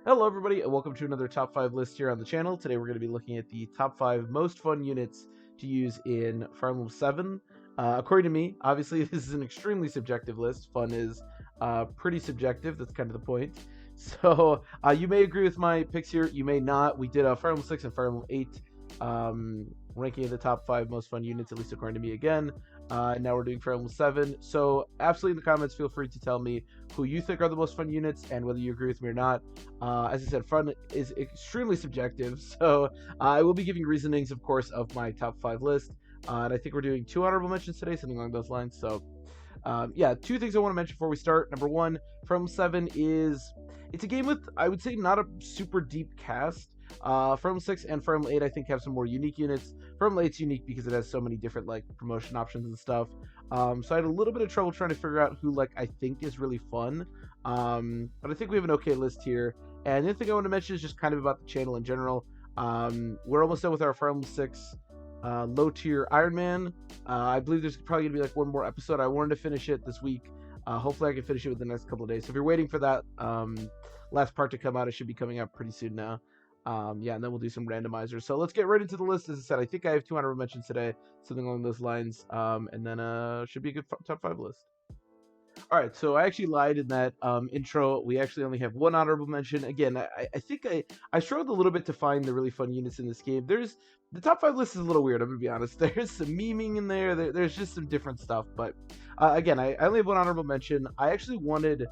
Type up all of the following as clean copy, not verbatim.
Hello everybody and welcome to another top 5 list here on the channel. Today we're going to be looking at the top 5 most fun units to use in Fire Emblem 7. According to me, obviously this is an extremely subjective list. Fun is pretty subjective, that's kind of the point. So you may agree with my picks here, you may not. We did Fire Emblem 6 and Fire Emblem 8 ranking of the top 5 most fun units, at least according to me again. Now we're doing Fire Emblem 7. So absolutely in the comments, feel free to tell me who you think are the most fun units and whether you agree with me or not. As I said, fun is extremely subjective, so I will be giving reasonings, of course, of my top 5 list. And I think we're doing 2 honorable mentions today, something along those lines. So yeah, 2 things I want to mention before we start. Number 1, Fire Emblem 7 it's a game with, I would say, not a super deep cast. Fire Emblem 6 and Fire Emblem 8 I think have some more unique units. Fire Emblem 8's unique because it has so many different like promotion options and stuff. So I had a little bit of trouble trying to figure out who I think is really fun. But I think we have an okay list here. And the other thing I want to mention is just kind of about the channel in general. We're almost done with our Fire Emblem 6 low tier Iron Man. I believe there's probably gonna be one more episode. I wanted to finish it this week. Hopefully I can finish it within the next couple of days. So if you're waiting for that last part to come out, it should be coming out pretty soon now. Yeah, and then we'll do some randomizers. So let's get right into the list. As I said, I think I have 200 mentions today, something along those lines. And then should be a good top 5 list. All right, so I actually lied in that intro. We actually only have 1 honorable mention. Again, I think I struggled a little bit to find the really fun units in this game. The top 5 list is a little weird, I'm gonna be honest. There's some memeing in there. There's just some different stuff. But again, I only have 1 honorable mention. I actually wanted,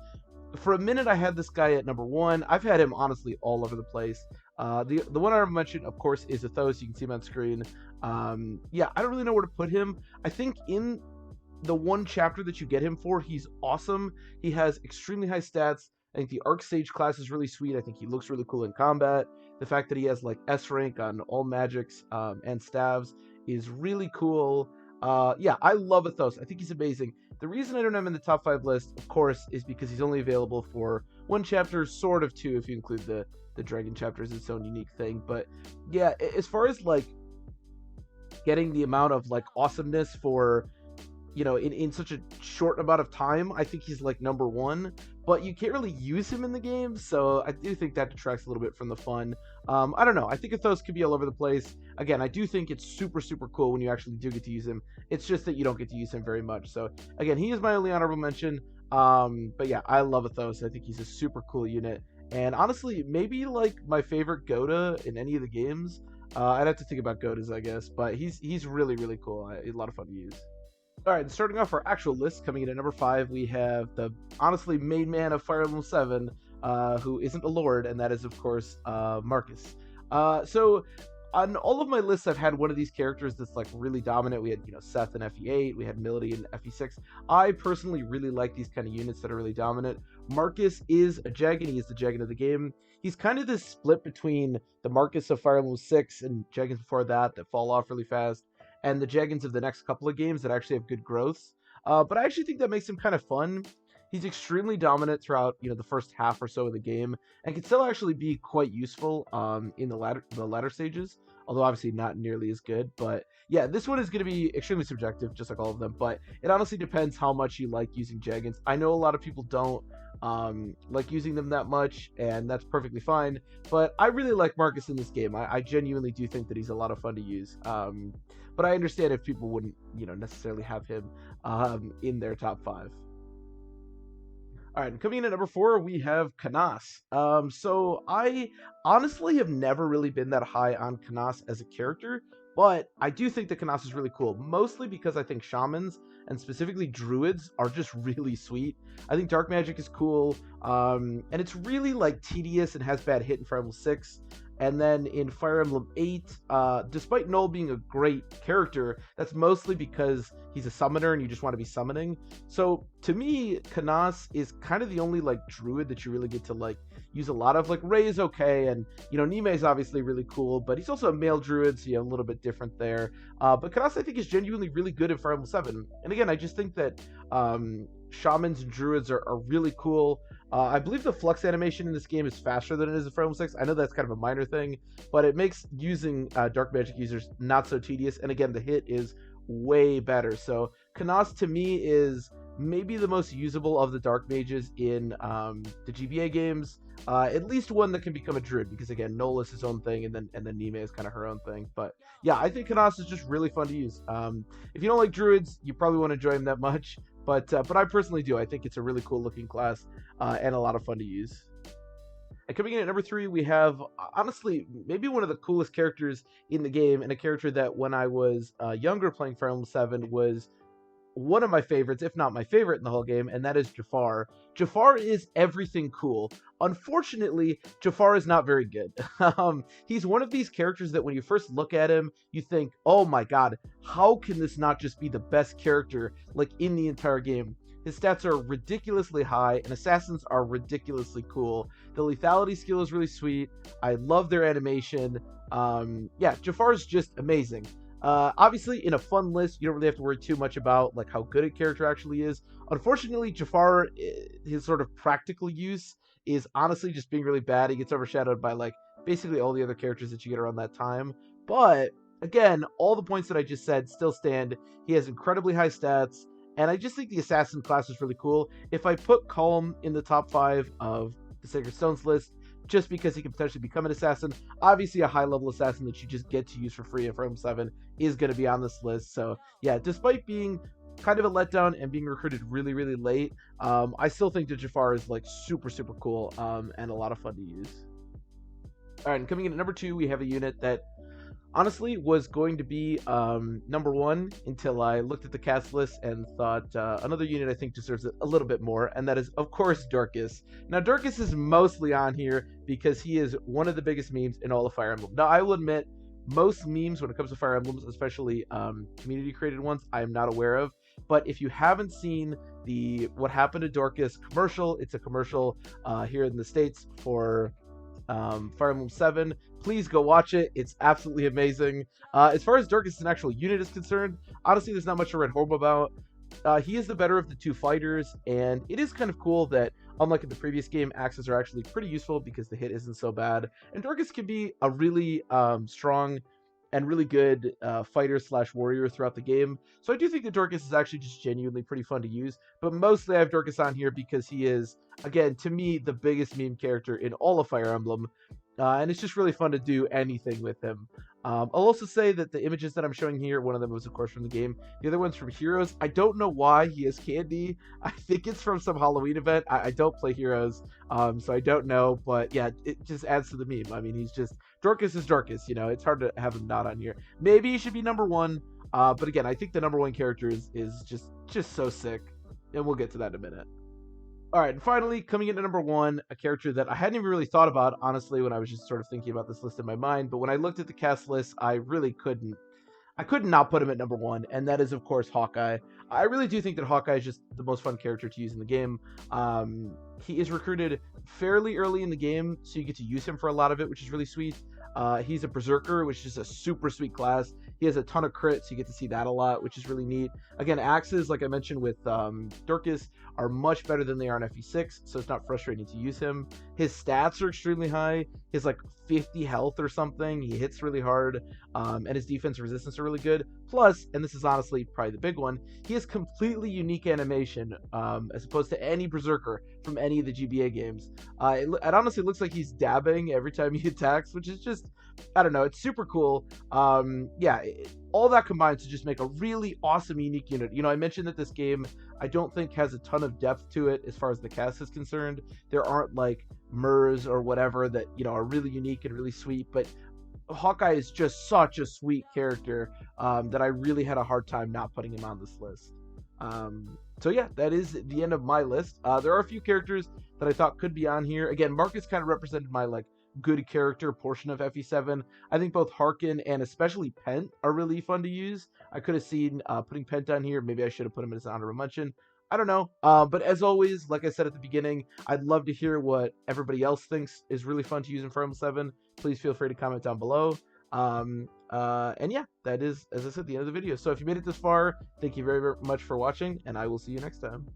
for a minute, I had this guy at number 1. I've had him honestly all over the place. The one I mentioned, of course, is Athos. You can see him on screen. Yeah, I don't really know where to put him. I think in the one chapter that you get him for, he's awesome. He has extremely high stats. I think the Arc Sage class is really sweet. I think he looks really cool in combat. The fact that he has S rank on all magics and staves is really cool. Yeah, I love Athos. I think he's amazing. The reason I don't have him in the top 5 list, of course, is because he's only available for 1 chapter, sort of 2 if you include the Dragon chapter is its own unique thing. But yeah, as far as getting the amount of awesomeness for, in such a short amount of time, I think he's number 1, but you can't really use him in the game, so I do think that detracts a little bit from the fun. I don't know, I think Athos could be all over the place. Again, I do think it's super cool when you actually do get to use him. It's just that you don't get to use him very much. So again, he is my only honorable mention. But yeah, I love Athos. I think he's a super cool unit, and honestly, maybe my favorite Goda in any of the games. I'd have to think about Godas, I guess, but he's really cool. A lot of fun to use. All right, starting off our actual list, coming in at number 5, we have the honestly main man of Fire Emblem 7, who isn't a lord, and that is, of course, Marcus. So on all of my lists, I've had one of these characters that's really dominant. We had, Seth in FE8, we had Milady in FE6. I personally really like these kind of units that are really dominant. Marcus is a Jagan. He is the Jagan of the game. He's kind of this split between the Marcus of Fire Emblem 6 and Jagans before that fall off really fast, and the Jagans of the next couple of games that actually have good growth. But I actually think that makes him kind of fun. He's extremely dominant throughout, the first half or so of the game, and can still actually be quite useful in the latter stages, although obviously not nearly as good. But yeah, this one is going to be extremely subjective, just like all of them, but it honestly depends how much you like using Jagans. I know a lot of people don't like using them that much, and that's perfectly fine, but I really like Marcus in this game. I genuinely do think that he's a lot of fun to use. But I understand if people wouldn't, necessarily have him in their top 5. All right, coming in at number 4, we have Kanas. So I honestly have never really been that high on Kanas as a character, but I do think that Kanas is really cool, mostly because I think shamans, and specifically druids, are just really sweet. I think dark magic is cool, and it's really tedious and has bad hit in Fire Emblem 6. And then in Fire Emblem 8, despite Null being a great character, that's mostly because he's a summoner and you just want to be summoning. So to me, Kanas is kind of the only druid that you really get to use a lot of. Ray is okay, and Nime is obviously really cool, but he's also a male druid, so you have a little bit different there. But Kanas, I think, is genuinely really good in Fire Emblem 7. And again, I just think that shamans and druids are really cool. I believe the flux animation in this game is faster than it is in Fire Emblem 6. I know that's kind of a minor thing, but it makes using dark magic users not so tedious. And again, the hit is way better. So Kanas to me is maybe the most usable of the dark mages in the GBA games. At least one that can become a druid, because again, Nola's his own thing, and then Nime is kind of her own thing. But yeah, I think Kanas is just really fun to use. If you don't like druids, you probably won't enjoy him that much. But I personally do. I think it's a really cool looking class and a lot of fun to use. And coming in at number 3, we have, honestly, maybe one of the coolest characters in the game, and a character that when I was younger playing Fire Emblem 7 was one of my favorites, if not my favorite in the whole game, and that is Jafar. Jafar is everything cool. Unfortunately, Jafar is not very good. He's one of these characters that when you first look at him, you think, oh my god, how can this not just be the best character like in the entire game? His stats are ridiculously high, and assassins are ridiculously cool. The lethality skill is really sweet. I love their animation. Yeah, Jafar is just amazing. Obviously, in a fun list, you don't really have to worry too much about like how good a character actually is. Unfortunately, Jafar, his sort of practical use is honestly just being really bad. He gets overshadowed by like basically all the other characters that you get around that time. But again, all the points that I just said still stand. He has incredibly high stats, and I just think the assassin class is really cool. If I put Calm in the top 5 of the Sacred Stones list, just because he can potentially become an assassin, obviously a high-level assassin that you just get to use for free in Fire Emblem 7 is going to be on this list. So yeah, despite being kind of a letdown and being recruited really, really late, I still think that Jafar is like super, super cool and a lot of fun to use. All right, and coming in at number 2, we have a unit that honestly was going to be number 1 until I looked at the cast list and thought another unit I think deserves a little bit more, and that is, of course, Dorcas. Now, Dorcas is mostly on here because he is one of the biggest memes in all of Fire Emblem. Now, I will admit, most memes when it comes to Fire Emblems, especially community-created ones, I am not aware of. But if you haven't seen the What Happened to Dorcas commercial, it's a commercial here in the States for Fire Emblem 7. Please go watch it. It's absolutely amazing. As far as Dorcas as an actual unit is concerned, honestly, there's not much to write home about. He is the better of the 2 fighters, and it is kind of cool that, unlike in the previous game, axes are actually pretty useful because the hit isn't so bad. And Dorcas can be a really strong and really good fighter / warrior throughout the game. So I do think that Dorcas is actually just genuinely pretty fun to use, but mostly I have Dorcas on here because he is, again, to me, the biggest meme character in all of Fire Emblem, and it's just really fun to do anything with him. I'll also say that the images that I'm showing here, one of them was, of course, from the game. The other one's from Heroes. I don't know why he has candy. I think it's from some Halloween event. I don't play Heroes, so I don't know. But yeah, it just adds to the meme. I mean, he's just... Dorcas is Dorcas, you know? It's hard to have him not on here. Maybe he should be number 1, but again, I think the number 1 character is just so sick, and we'll get to that in a minute. All right, and finally, coming into number 1, a character that I hadn't even really thought about, honestly, when I was just sort of thinking about this list in my mind, but when I looked at the cast list, I could not put him at number 1, and that is, of course, Hawkeye. I really do think that Hawkeye is just the most fun character to use in the game. He is recruited fairly early in the game, so you get to use him for a lot of it, which is really sweet. He's a Berserker, which is a super sweet class. He has a ton of crits, so you get to see that a lot, which is really neat. Again, axes, like I mentioned with Dorcas, are much better than they are in FE6, so it's not frustrating to use him. His stats are extremely high. He has like 50 health or something. He hits really hard, and his defense and resistance are really good. Plus, and this is honestly probably the big one, he has completely unique animation as opposed to any Berserker from any of the GBA games. It honestly looks like he's dabbing every time he attacks, which is just, I don't know, it's super cool. Yeah, all that combines to just make a really awesome, unique unit. You know, I mentioned that this game, I don't think has a ton of depth to it as far as the cast is concerned. There aren't like Murs or whatever that, you know, are really unique and really sweet, but Hawkeye is just such a sweet character that I really had a hard time not putting him on this list. So yeah, that is the end of my list. There are a few characters that I thought could be on here. Again, Marcus kind of represented my like good character portion of FE7. I think both Harkin and especially Pent are really fun to use. I could have seen putting Pent on here. Maybe I should have put him as an honorable mention. I don't know. But as always, like I said at the beginning, I'd love to hear what everybody else thinks is really fun to use in Fire Emblem 7. Please feel free to comment down below. And yeah, that is, as I said, the end of the video. So if you made it this far, thank you very, very much for watching, and I will see you next time.